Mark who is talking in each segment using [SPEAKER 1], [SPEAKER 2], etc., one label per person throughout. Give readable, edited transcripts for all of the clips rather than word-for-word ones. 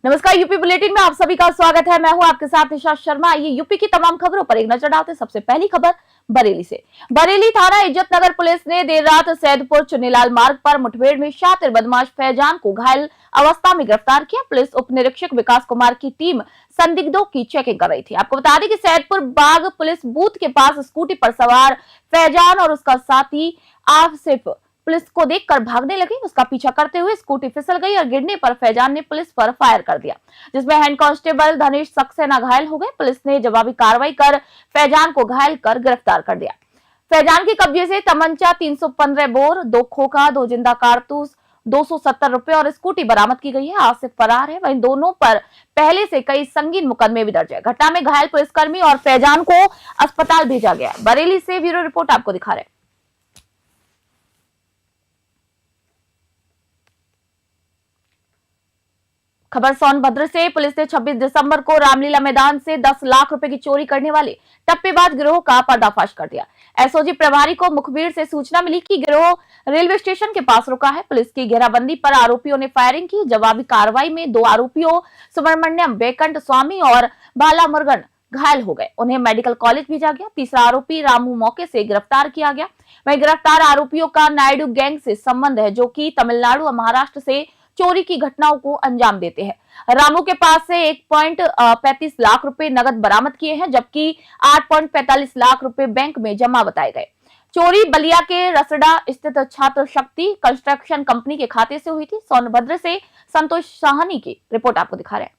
[SPEAKER 1] नमस्कार, UP bulletin में आप सभी का स्वागत है। मैं हूं आपके साथ निशा शर्मा। आइए यूपी की तमाम खबरों पर एक नजर डालते हैं। सबसे पहली खबर बरेली से। बरेली थाना इज्जत नगर पुलिस ने देर रात सैदपुर चुनीलाल मार्ग पर मुठभेड़ में शातिर बदमाश फैजान को घायल अवस्था में गिरफ्तार किया। पुलिस उप निरीक्षक विकास कुमार की टीम संदिग्धों की चेकिंग कर रही थी। आपको बता दें कि सैदपुर बाग पुलिस बूथ के पास स्कूटी पर सवार फैजान और उसका साथी आसिफ पुलिस को देखकर भागने लगे। उसका पीछा करते हुए स्कूटी फिसल गई और गिरने पर फैजान ने पुलिस पर फायर कर दिया, जिसमें हेड कांस्टेबल धनेश सक्सेना घायल हो गए। पुलिस ने जवाबी कार्रवाई कर फैजान को घायल कर गिरफ्तार कर दिया। फैजान के कब्जे से तमंचा 315 बोर, 2 खोखा, 2 जिंदा कारतूस, 270 रुपए और स्कूटी बरामद की गई है। आसिफ फरार है। वहीं दोनों पर पहले से कई संगीन मुकदमे भी दर्ज है। घटना में घायल पुलिसकर्मी और फैजान को अस्पताल भेजा गया। बरेली से ब्यूरो रिपोर्ट आपको दिखा रहे। खबर सोनभद्र से। पुलिस ने 26 दिसंबर को रामलीला मैदान से 10 लाख रुपए की चोरी करने वाले टप्पेबाज गिरोह का पर्दाफाश कर दिया। एसओजी प्रभारी को मुखबिर से सूचना मिली कि गिरोह रेलवे स्टेशन के पास रुका है। पुलिस की घेराबंदी पर आरोपियों ने फायरिंग की। जवाबी कार्रवाई में 2 आरोपियों सुब्रमण्यम बेकंठ स्वामी और बाला मुरुगन घायल हो गए। उन्हें मेडिकल कॉलेज भेजा गया। तीसरा आरोपी रामू मौके से गिरफ्तार किया गया। वहीं गिरफ्तार आरोपियों का नायडू गैंग से संबंध है, जो कि तमिलनाडु और महाराष्ट्र से चोरी की घटनाओं को अंजाम देते हैं। रामू के पास से 1.35 लाख रुपए नगद बरामद किए हैं, जबकि 8.45 लाख रुपए बैंक में जमा बताए गए। चोरी बलिया के रसड़ा स्थित छात्र शक्ति कंस्ट्रक्शन कंपनी के खाते से हुई थी। सोनभद्र से संतोष साहनी की रिपोर्ट आपको दिखा रहे हैं।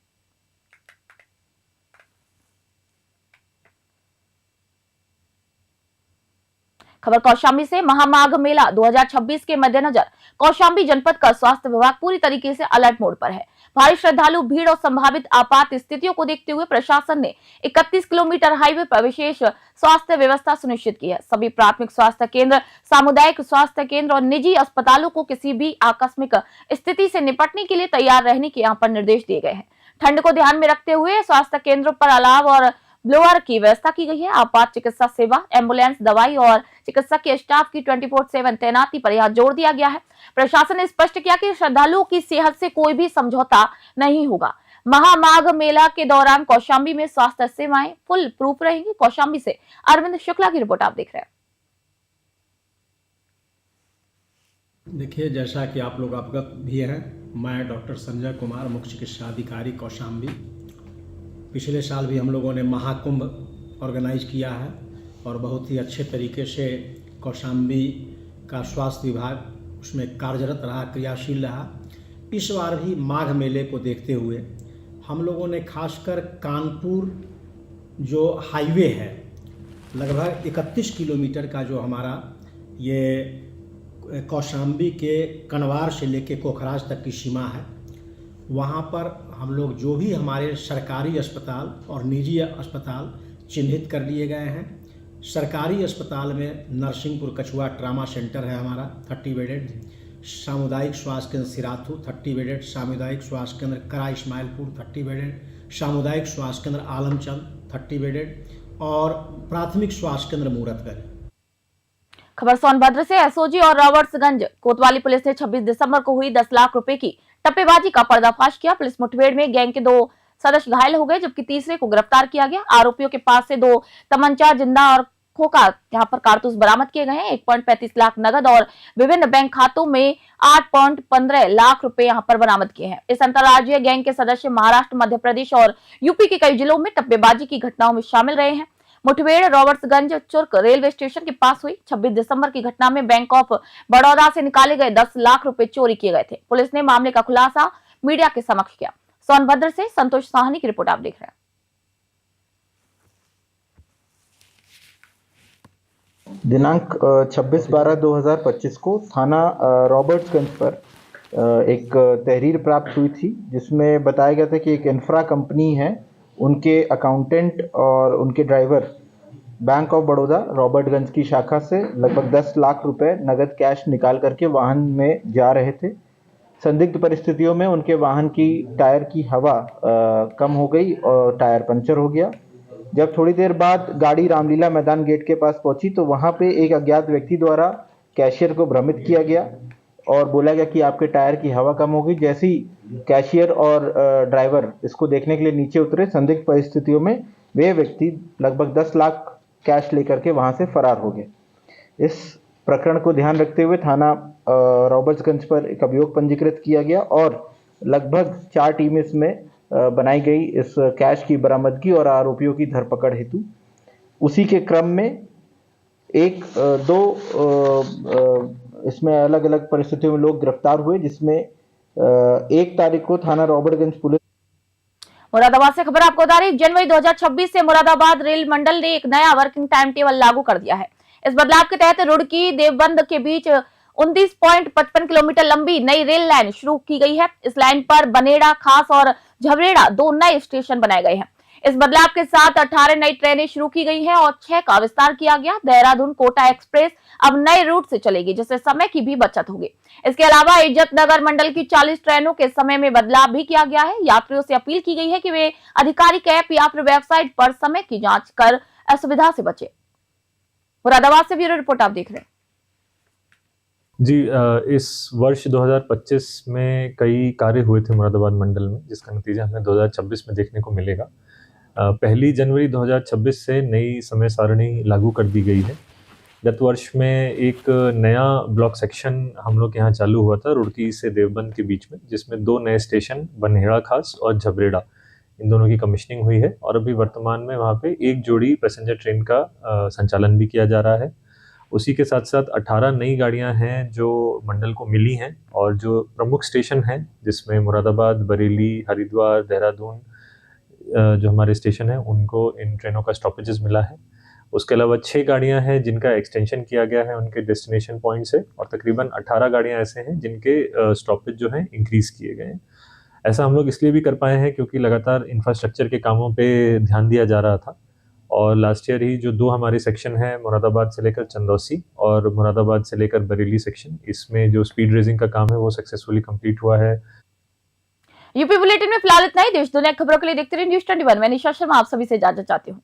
[SPEAKER 1] खबर कौशाम्बी से। महामाघ मेला 2026 के मद्देनजर कौशाम्बी जनपद का स्वास्थ्य विभाग पूरी तरीके से अलर्ट मोड पर है। भारी श्रद्धालु भीड़ और संभावित आपात स्थितियों को देखते हुए प्रशासन ने 31 किलोमीटर हाईवे पर विशेष स्वास्थ्य व्यवस्था सुनिश्चित की है। सभी प्राथमिक स्वास्थ्य केंद्र, सामुदायिक स्वास्थ्य केंद्र और निजी अस्पतालों को किसी भी आकस्मिक स्थिति से निपटने के लिए तैयार रहने के यहाँ पर निर्देश दिए गए हैं। ठंड को ध्यान में रखते हुए स्वास्थ्य केंद्रों पर अलाव और ब्लोअर की व्यवस्था की गई है। आपात चिकित्सा सेवा, एम्बुलेंस, दवाई और चिकित्सक के स्टाफ की 24/7 तैनाती पर यह जोर दिया गया है। प्रशासन ने स्पष्ट किया कि श्रद्धालुओं की सेहत से कोई भी समझौता नहीं होगा। महामाघ मेला के दौरान कौशाम्बी में स्वास्थ्य सेवाएं फुल प्रूफ रहेंगी। कौशाम्बी से अरविंद शुक्ला की रिपोर्ट आप देख रहे हैं।
[SPEAKER 2] देखिए, जैसा कि आप लोग अवगत भी हैं, मैं डॉक्टर संजय कुमार, मुख्य चिकित्सा अधिकारी कौशाम्बी। पिछले साल भी हम लोगों ने महाकुंभ ऑर्गेनाइज किया है और बहुत ही अच्छे तरीके से कौशाम्बी का स्वास्थ्य विभाग उसमें कार्यरत रहा, क्रियाशील रहा। इस बार भी माघ मेले को देखते हुए हम लोगों ने खासकर कानपुर जो हाईवे है, लगभग 31 किलोमीटर का जो हमारा ये कौशाम्बी के कनवार से लेके कोखराज तक की सीमा है, वहाँ पर हम लोग जो भी हमारे सरकारी अस्पताल और निजी अस्पताल चिन्हित कर लिए गए हैं। सरकारी अस्पताल में नरसिंहपुर कछुआ ट्रामा सेंटर है हमारा 30 बेडेड, सामुदायिक स्वास्थ्य केंद्र सिराथू 30 बेडेड, सामुदायिक स्वास्थ्य केंद्र करा इस्माइलपुर 30 बेडेड, सामुदायिक स्वास्थ्य केंद्र आलमचंद 30 बेडेड और प्राथमिक स्वास्थ्य केंद्र मूरतगंज।
[SPEAKER 1] खबर सोनभद्र से। एसओजी और रॉबर्ट्सगंज कोतवाली पुलिस ने 26 दिसंबर को हुई 10 लाख रुपए की टप्पेबाजी का पर्दाफाश किया। पुलिस मुठभेड़ में गैंग के 2 सदस्य घायल हो गए, जबकि तीसरे को गिरफ्तार किया गया। आरोपियों के पास से 2 तमंचा, जिंदा और खोखा यहाँ पर कारतूस बरामद किए गए हैं। 1.35 लाख नगद और विभिन्न बैंक खातों में 8.15 लाख रुपए यहाँ पर बरामद किए हैं। इस अंतर्राज्यीय गैंग के सदस्य महाराष्ट्र, मध्य प्रदेश और यूपी के कई जिलों में टप्पेबाजी की घटनाओं में शामिल रहे हैं। मुठभेड़ रॉबर्ट्सगंज चुर्क रेलवे स्टेशन के पास हुई। 26 दिसंबर की घटना में बैंक ऑफ बड़ौदा से निकाले गए 10 लाख रुपए चोरी किए गए थे। पुलिस ने मामले का खुलासा मीडिया के समक्ष किया। सोनभद्र से संतोष साहनी की रिपोर्ट आप देख रहे हैं।
[SPEAKER 3] दिनांक 26/12/2025 को थाना रॉबर्ट्सगंज पर एक तहरीर प्राप्त हुई थी, जिसमें बताया गया था कि एक इंफ्रा कंपनी है, उनके अकाउंटेंट और उनके driver bank of Baroda Robertsganj की शाखा से लगभग 10 लाख रुपए नगद कैश निकाल करके वाहन में जा रहे थे। संदिग्ध परिस्थितियों में उनके वाहन की टायर की हवा कम हो गई और टायर पंचर हो गया। जब थोड़ी देर बाद गाड़ी रामलीला मैदान गेट के पास पहुंची तो वहां पे एक अज्ञात व्यक्ति द्वारा कैशियर को भ्रमित किया गया और बोला गया कि आपके टायर की हवा कम होगी। जैसे ही कैशियर और ड्राइवर इसको देखने के लिए नीचे उतरे, संदिग्ध परिस्थितियों में वे व्यक्ति लगभग 10 लाख कैश लेकर के वहां से फरार हो गए। इस प्रकरण को ध्यान रखते हुए थाना रॉबर्ट्सगंज पर एक अभियोग पंजीकृत किया गया और लगभग 4 टीम इसमें बनाई गई इस कैश की बरामदगी और आरोपियों की धरपकड़ हेतु। उसी के क्रम में इसमें अलग अलग परिस्थितियों में लोग गिरफ्तार हुए, जिसमें 1 तारीख को थाना रॉबर्ट्सगंज पुलिस।
[SPEAKER 1] मुरादाबाद से खबर आपको बता रही, जनवरी 2026 से मुरादाबाद रेल मंडल ने एक नया वर्किंग टाइम टेबल लागू कर दिया है। इस बदलाव के तहत रुड़की देवबंद के बीच 29.55 किलोमीटर लंबी नई रेल लाइन शुरू की गई है। इस लाइन पर बनेड़ा, खास और झबरेड़ा 2 नए स्टेशन बनाए गए हैं। इस बदलाव के साथ 18 नई ट्रेनें शुरू की गई हैं और 6 का विस्तार किया गया। देहरादून कोटा एक्सप्रेस अब नए रूट से चलेगी, जिससे समय की भी बचत होगी। इसके अलावा इज्जत नगर मंडल की 40 ट्रेनों के समय में बदलाव भी किया गया है। यात्रियों से अपील की गई है कि वे आधिकारिक ऐप या फिर वेबसाइट पर समय की जांच कर असुविधा से बचे। मुरादाबाद से ब्यूरो रिपोर्ट आप देख रहे हैं।
[SPEAKER 4] जी, इस वर्ष 2025 में कई कार्य हुए थे मुरादाबाद मंडल में, जिसका नतीजा हमें 2026 में देखने को मिलेगा। 1 जनवरी 2026 से नई समय सारणी लागू कर दी गई है। गत वर्ष में एक नया ब्लॉक सेक्शन हम लोग के यहाँ चालू हुआ था रुड़की से देवबंद के बीच में, जिसमें 2 नए स्टेशन बनेड़ा खास और झबरेड़ा, इन दोनों की कमिश्निंग हुई है और अभी वर्तमान में वहाँ पे 1 जोड़ी पैसेंजर ट्रेन का संचालन भी किया जा रहा है। उसी के साथ साथ 18 नई गाड़ियाँ हैं जो मंडल को मिली हैं और जो प्रमुख स्टेशन हैं, जिसमें मुरादाबाद, बरेली, हरिद्वार, देहरादून जो हमारे स्टेशन हैं, उनको इन ट्रेनों का स्टॉपेजेस मिला है। उसके अलावा 6 गाड़ियाँ हैं जिनका एक्सटेंशन किया गया है उनके डेस्टिनेशन पॉइंट से, और तकरीबन 18 गाड़ियाँ ऐसे हैं जिनके स्टॉपेज जो हैं इंक्रीज़ किए गए हैं। ऐसा हम लोग इसलिए भी कर पाए हैं क्योंकि लगातार इंफ्रास्ट्रक्चर के कामों पे ध्यान दिया जा रहा था और लास्ट ईयर ही जो 2 हमारे सेक्शन हैं, मुरादाबाद से लेकर चंदौसी और मुरादाबाद से लेकर बरेली सेक्शन, इसमें जो स्पीड रेजिंग का काम है वो सक्सेसफुली कंप्लीट हुआ है।
[SPEAKER 1] यूपी बुलेटिन में फिलहाल इतना ही। देश दुनिया की खबरों के लिए देखते रहिए न्यूज़ 21। मैं निशा शर्मा आप सभी से इजाजत चाहती हूँ।